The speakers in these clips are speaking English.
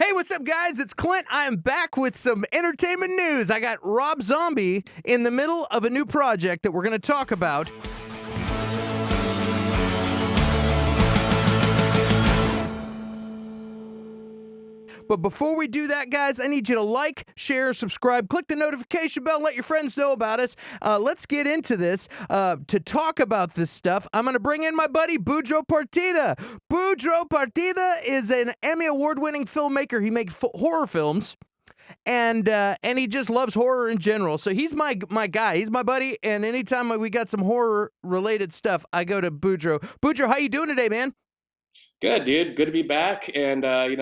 Hey, what's up, guys? It's Clint. I am back with some entertainment news. I got Rob Zombie in the middle of a new project that we're going to talk about. But before we do that, guys, I need you to like, share, subscribe, click the notification bell, let your friends know about us. Let's get into this. To talk about this stuff, I'm going to bring in my buddy, Budro Partida. Budro Partida is an Emmy Award-winning filmmaker. He makes horror films. And he just loves horror in general. So he's my guy. He's my buddy. And anytime we got some horror-related stuff, I go to Budro. Budro, how you doing today, man? Good, dude. Good to be back. And I've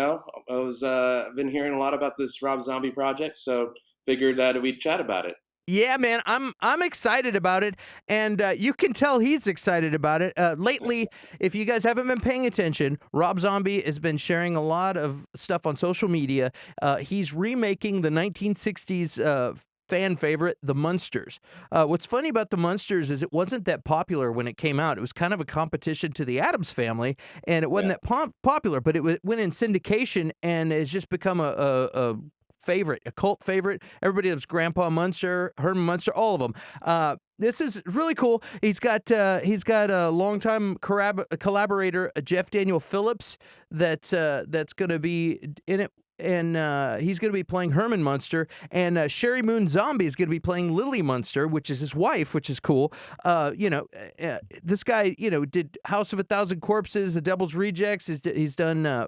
been hearing a lot about this Rob Zombie project, so figured that we'd chat about it. Yeah, man, I'm excited about it, and you can tell he's excited about it. Lately, if you guys haven't been paying attention, Rob Zombie has been sharing a lot of stuff on social media. He's remaking the 1960s fan favorite, The Munsters. What's funny about The Munsters is it wasn't that popular when it came out. It was kind of a competition to The Addams Family, and it wasn't that popular, but it went in syndication and has just become a favorite, a cult favorite. Everybody loves Grandpa Munster, Herman Munster, all of them. This is really cool. He's got a longtime collaborator, Jeff Daniel Phillips, that's going to be in it. And he's going to be playing Herman Munster, and Sherry Moon Zombie is going to be playing Lily Munster, which is his wife, which is cool. This guy, did House of a Thousand Corpses, The Devil's Rejects. He's done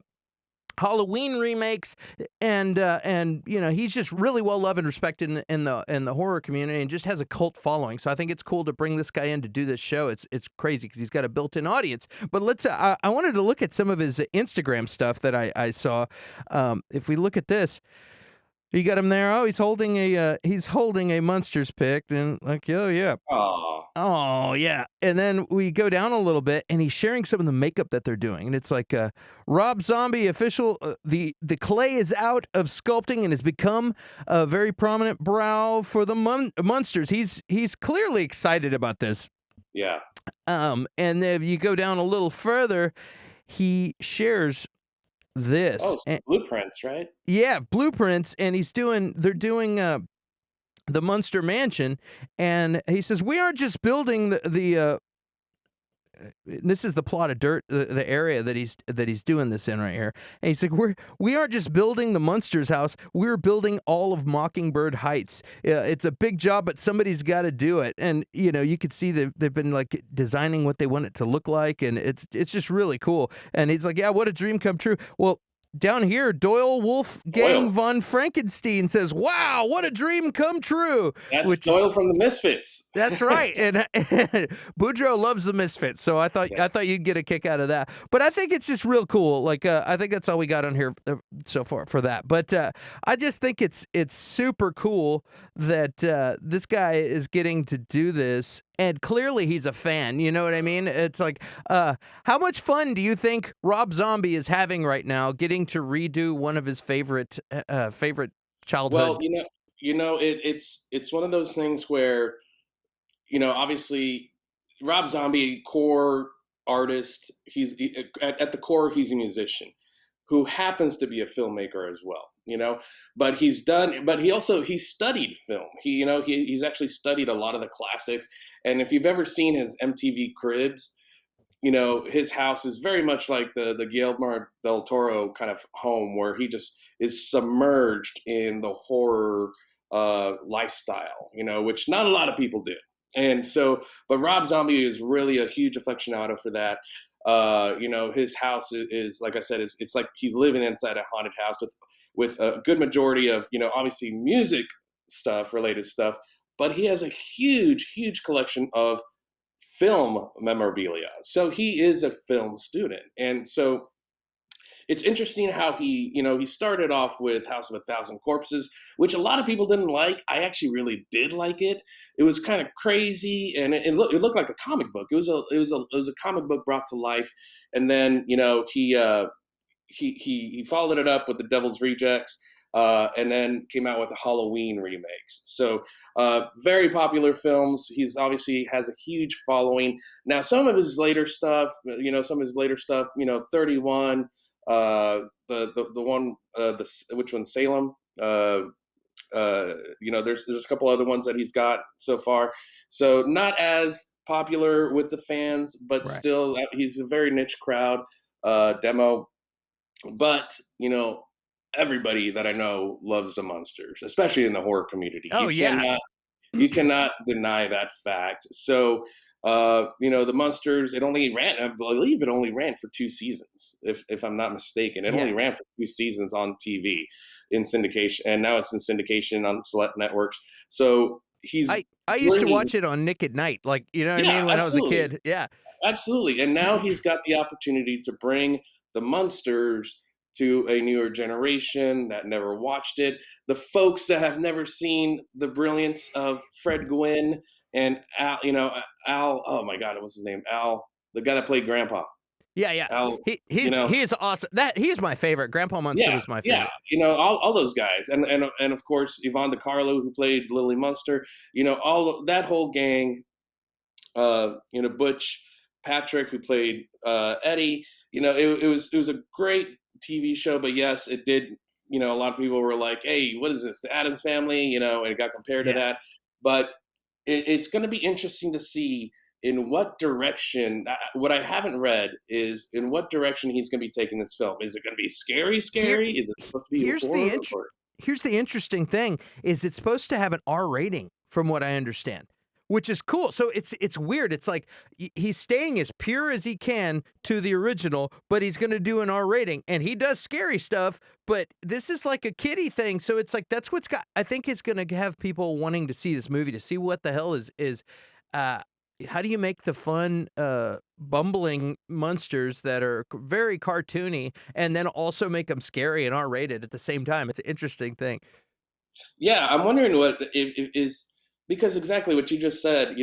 Halloween remakes, and he's just really well loved and respected in the horror community, and just has a cult following. So I think it's cool to bring this guy in to do this show. It's crazy because he's got a built-in audience. But let's I wanted to look at some of his Instagram stuff that I saw. If we look at this. You got him there. Oh, he's holding a Munsters pic, and like, oh yeah, oh yeah. And then we go down a little bit, and he's sharing some of the makeup that they're doing, and it's like Rob Zombie official. The clay is out of sculpting and has become a very prominent brow for the Munsters. He's clearly excited about this. Yeah. And if you go down a little further, he shares this. Oh, blueprints, right? Yeah, blueprints, and they're doing the Munster Mansion, and he says, we aren't just building this is the plot of Dirt, the area that he's doing this in right here. And he's like, we aren't just building the Munsters house, we're building all of Mockingbird Heights. It's a big job, but somebody's got to do it. And you could see they've been like designing what they want it to look like, and it's just really cool. And he's like, yeah, what a dream come true. Well, down here, Doyle Wolfgang von Frankenstein says, wow, what a dream come true. That's Doyle from the Misfits. That's right. And Budro loves the Misfits, so I thought you'd get a kick out of that. But I think it's just real cool. Like, I think that's all we got on here so far for that. But I just think it's super cool that this guy is getting to do this. And clearly he's a fan, you know what I mean? It's like, how much fun do you think Rob Zombie is having right now getting to redo one of his favorite childhood? Well, it's one of those things where, obviously Rob Zombie, core artist, at the core, he's a musician who happens to be a filmmaker as well, but he studied film. He's actually studied a lot of the classics. And if you've ever seen his MTV Cribs, his house is very much like the Guillermo del Toro kind of home, where he just is submerged in the horror lifestyle, which not a lot of people do. And so, but Rob Zombie is really a huge aficionado for that. His house is like I said, it's like he's living inside a haunted house with a good majority of, obviously music related stuff, but he has a huge collection of film memorabilia. So he is a film student. And so it's interesting how he started off with House of a Thousand Corpses, which a lot of people didn't like. I actually really did like it. It was kind of crazy, and it looked like a comic book. It was a comic book brought to life. And then he followed it up with The Devil's Rejects, and then came out with the Halloween remakes. So very popular films. He's obviously has a huge following. Now some of his later stuff, 31. The one, which one, Salem. There's a couple other ones that he's got so far. So not as popular with the fans, but Right. still, he's a very niche crowd. Demo, but everybody that I know loves the Munsters, especially in the horror community. Oh yeah. You cannot deny that fact. So, the Munsters, it only ran, I believe it only ran for 2 seasons, if I'm not mistaken. It only Yeah. ran for 2 seasons on TV in syndication, and now it's in syndication on select networks. So he's I used to bringing, watch it on Nick at Night, like, you know what I yeah, mean, when I was a absolutely. kid. Yeah. Absolutely. And now he's got the opportunity to bring the Munsters to a newer generation that never watched it. The folks that have never seen the brilliance of Fred Gwynn and Al, Al, oh my God, what's his name? Al, the guy that played Grandpa. Yeah, yeah. Al, He you he's know, he is awesome. He's my favorite. Grandpa Munster yeah, was my yeah, favorite. all those guys, and of course Yvonne DiCarlo, who played Lily Munster. All that whole gang. Butch Patrick, who played Eddie. It was a great TV show, but yes, it did. A lot of people were like, "Hey, what is this? The Addams Family?" And it got compared to Yeah. that. But it's going to be interesting to see in what direction. What I haven't read is in what direction he's going to be taking this film. Is it going to be scary? Here Scary? Is it supposed to be here's the horror? Or here's the interesting thing is it's supposed to have an R rating from what I understand, which is cool. So it's weird. It's like he's staying as pure as he can to the original, but he's going to do an R rating and he does scary stuff, but this is like a kiddie thing. So it's like that's what's got I think it's going to have people wanting to see this movie to see what the hell is uh how do you make the fun bumbling monsters that are very cartoony and then also make them scary and R-rated at the same time? It's an interesting thing. Yeah, I'm wondering what is, because exactly what you just said.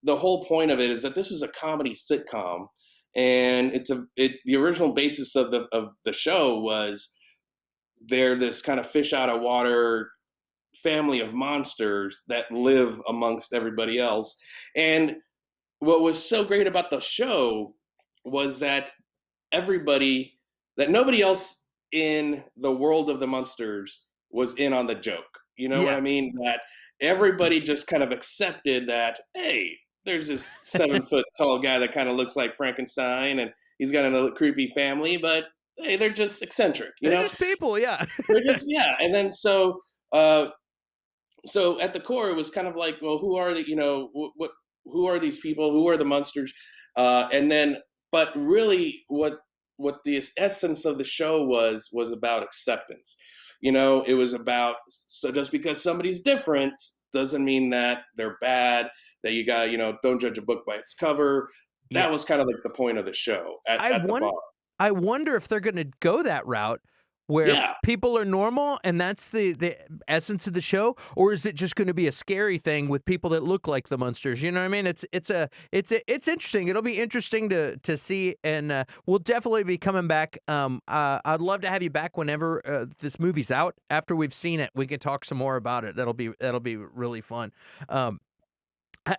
The whole point of it is that this is a comedy sitcom, and the original basis of the show was they're this kind of fish out of water family of monsters that live amongst everybody else. And what was so great about the show was everybody that nobody else in the world of the monsters was in on the joke. You know what Yeah. I mean? That everybody just kind of accepted that, hey, there's this 7 foot tall guy that kind of looks like Frankenstein, and he's got a creepy family, but hey, they're just eccentric, They're just people, yeah. They're just, yeah. And then uh, so at the core, it was kind of like, well, who are the, who are these people? Who are the monsters? And then, but really, what the essence of the show was about acceptance. It was about, so just because somebody's different doesn't mean that they're bad. That you got, don't judge a book by its cover. That Yeah. was kind of like the point of the show I at the bar. won I wonder if they're gonna go that route where Yeah, people are normal and that's the essence of the show, or is it just gonna be a scary thing with people that look like the monsters? You know what I mean? It's interesting. It'll be interesting to see, and we'll definitely be coming back. I'd love to have you back whenever this movie's out. After we've seen it, we can talk some more about it. That'll be really fun. Um,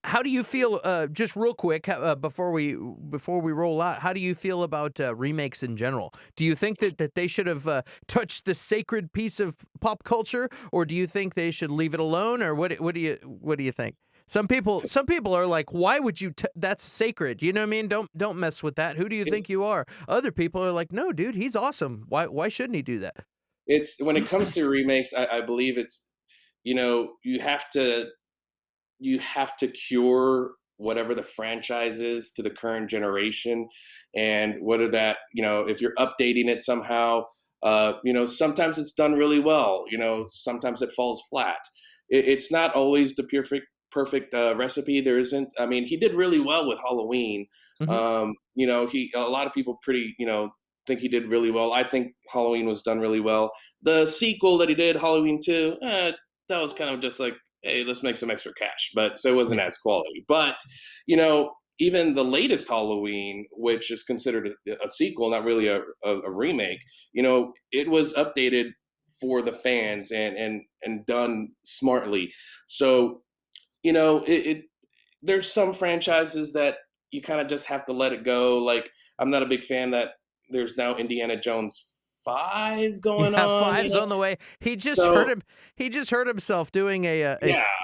how do you feel? Just real quick before we roll out, how do you feel about remakes in general? Do you think that they should have touched this sacred piece of pop culture, or do you think they should leave it alone, or what do you think? Some people are like, why would you? That's sacred. You know what I mean? Don't mess with that. Who do you it, think you are? Other people are like, no, dude, he's awesome. Why shouldn't he do that? it's when it comes to remakes, I believe it's, you have to cure whatever the franchise is to the current generation, and whether that, if you're updating it somehow, sometimes it's done really well, sometimes it falls flat. It's not always the perfect recipe. There isn't. I mean, he did really well with Halloween. Hmm. He, a lot of people pretty, think he did really well. I think Halloween was done really well. The sequel that he did, Halloween 2, that was kind of just like, hey, let's make some extra cash. But so it wasn't Yeah. as quality. But, even the latest Halloween, which is considered a sequel, not really a remake, it was updated for the fans and done smartly. So, it there's some franchises that you kind of just have to let it go. Like, I'm not a big fan that there's now Indiana Jones 5 going Yeah, on. five's on the way. He just So hurt him. He just hurt himself doing yeah,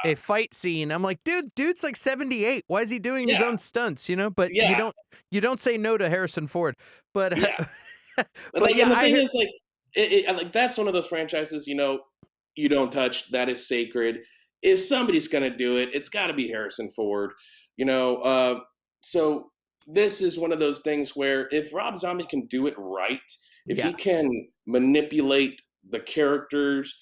a fight scene. I'm like, dude's like 78. Why is he doing his yeah, own stunts? You know, but yeah, you don't say no to Harrison Ford. But yeah. And but like, yeah, and the I thing hear. is, like, like that's one of those franchises, you don't touch. That is sacred. If somebody's gonna do it, it's got to be Harrison Ford. You know, so this is one of those things where if Rob Zombie can do it right, if Yeah, he can manipulate the characters,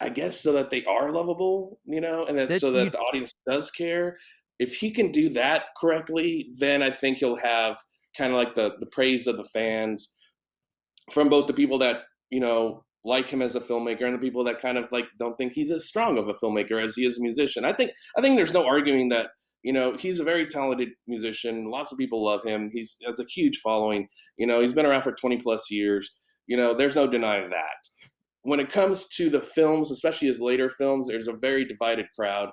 I guess, so that they are lovable, and that that so you that the audience does care. If he can do that correctly, then I think he'll have kind of like the praise of the fans from both the people that like him as a filmmaker and the people that kind of like don't think he's as strong of a filmmaker as he is a musician. I think there's no arguing that he's a very talented musician. Lots of people love him. He's has a huge following. He's been around for 20 plus years. There's no denying that. When it comes to the films, especially his later films, there's a very divided crowd.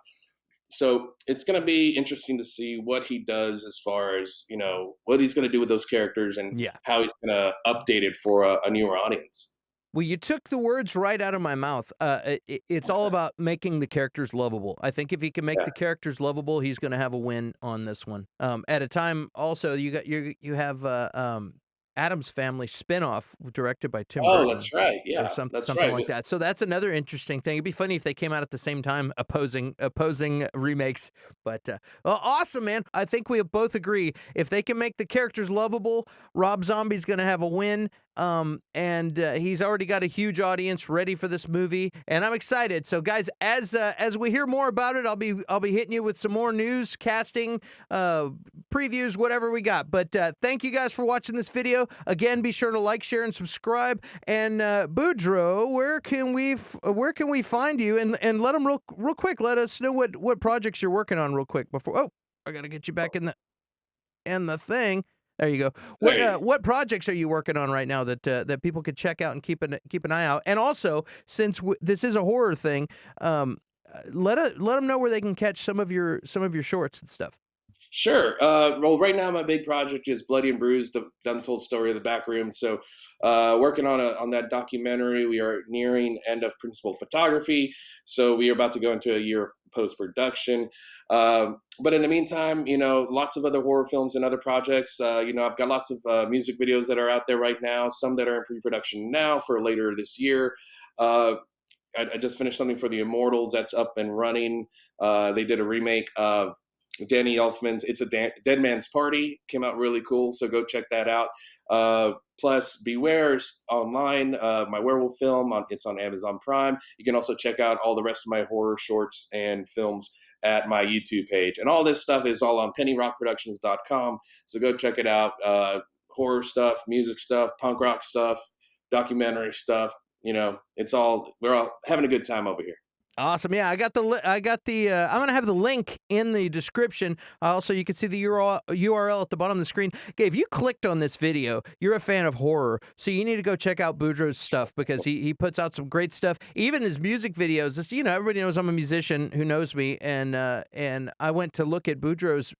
So it's going to be interesting to see what he does as far as what he's going to do with those characters and yeah. how he's going to update it for a newer audience. Well, you took the words right out of my mouth. It's all about making the characters lovable. I think if he can make Yeah. the characters lovable, he's going to have a win on this one. At a time, also you have Adam's Family spinoff directed by Tim Oh, Burton that's right. or Yeah, that's something right. like that. So that's another interesting thing. It'd be funny if they came out at the same time, opposing remakes. But well, awesome, man. I think we both agree if they can make the characters lovable, Rob Zombie's going to have a win. And he's already got a huge audience ready for this movie, and I'm excited. So, guys, as we hear more about it, I'll be hitting you with some more news, casting, previews, whatever we got. But thank you guys for watching this video. Again, be sure to like, share, and subscribe. And Budro, where can we find you? And let them real quick. Let us know what projects you're working on real quick before. Oh, I gotta get you back in the thing. There you go. There you go. What projects are you working on right now that people could check out and keep an eye out? And also, since this is a horror thing, let them know where they can catch some of your shorts and stuff. Sure. Well, right now my big project is Bloody and Bruised, the untold story of the back room. So, working on that documentary. We are nearing end of principal photography, so we are about to go into a year of post production. But in the meantime, lots of other horror films and other projects. I've got lots of music videos that are out there right now. Some that are in pre production now for later this year. I just finished something for the Immortals that's up and running. They did a remake of Danny Elfman's "It's a Dead Man's Party." Came out really cool, so go check that out. Plus, Beware's online, my werewolf film. It's on Amazon Prime. You can also check out all the rest of my horror shorts and films at my YouTube page. And all this stuff is all on pennyrockproductions.com. So go check it out. Horror stuff, music stuff, punk rock stuff, documentary stuff. We're all having a good time over here. Awesome. Yeah, I got the I'm going to have the link in the description. Also, you can see the URL at the bottom of the screen. Okay, if you clicked on this video, you're a fan of horror, so you need to go check out Budro's stuff because he puts out some great stuff. Even his music videos. Everybody knows I'm a musician who knows me, and I went to look at Budro's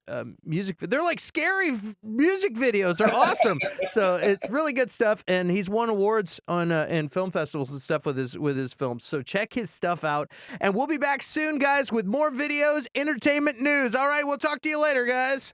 music. They're like scary music videos. They're awesome. So it's really good stuff, and he's won awards on in film festivals and stuff with his films. So check his stuff out. And we'll be back soon, guys, with more videos, entertainment news. All right, we'll talk to you later, guys.